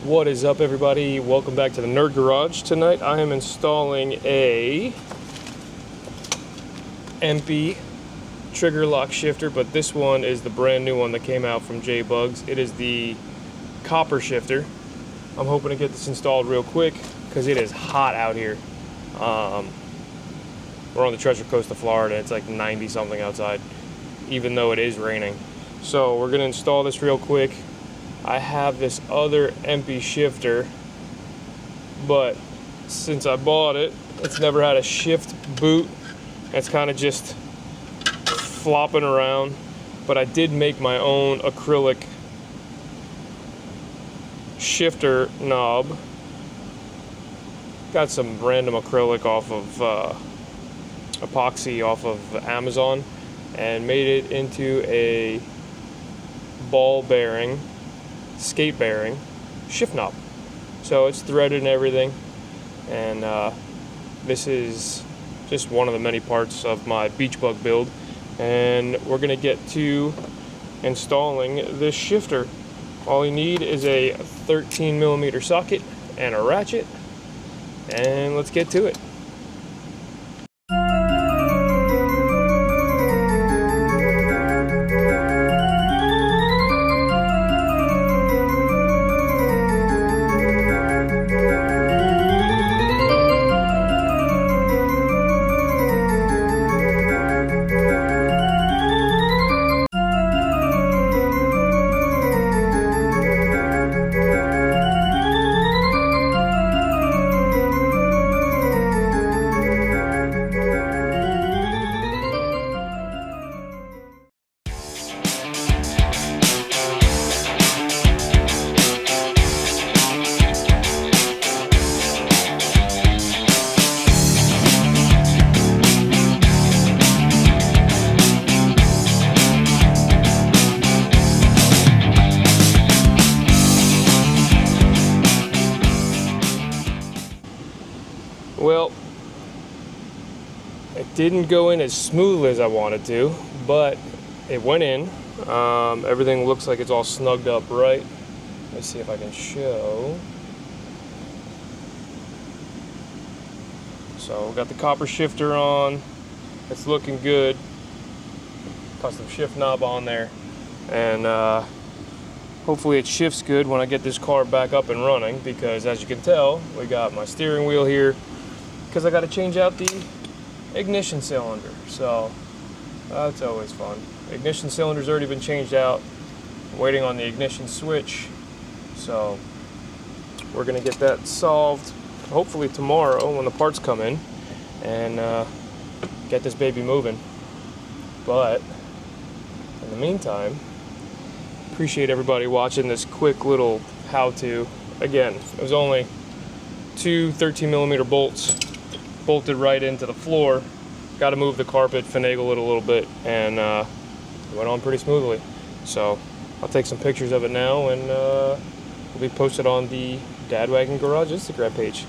What is up, everybody? Welcome back to the Nerd Garage. Tonight I am installing a EMPI trigger lock shifter, but this one is the brand new one that came out from J-Bugs. It is the copper shifter. I'm hoping to get this installed real quick because it is hot out here. We're on the Treasure Coast of Florida. It's like 90 something outside, even though it is raining. So we're gonna install this real quick. I have this other EMPI shifter, but since I bought it, it's never had a shift boot. It's kind of just flopping around. But I did make my own acrylic shifter knob. Got some random acrylic off of epoxy off of Amazon and made it into a ball bearing, skate bearing shift knob. So it's threaded and everything, and this is just one of the many parts of my beach bug build, and we're gonna get to installing this shifter. All you need is a 13mm socket and a ratchet, and let's get to it. Well, it didn't go in as smoothly as I wanted to, but it went in. Everything looks like it's all snugged up right. Let's see if I can show. So we got the copper shifter on. It's looking good. Custom shift knob on there. And hopefully it shifts good when I get this car back up and running, because as you can tell, we got my steering wheel here, because I got to change out the ignition cylinder. So that's always fun. Ignition cylinder's already been changed out. I'm waiting on the ignition switch. So we're gonna get that solved hopefully tomorrow when the parts come in, and get this baby moving. But in the meantime, appreciate everybody watching this quick little how-to. Again, it was only two 13mm bolts bolted right into the floor. Got to move the carpet, finagle it a little bit, and it went on pretty smoothly. So I'll take some pictures of it now, and will be posted on the Dad Wagon Garage Instagram page.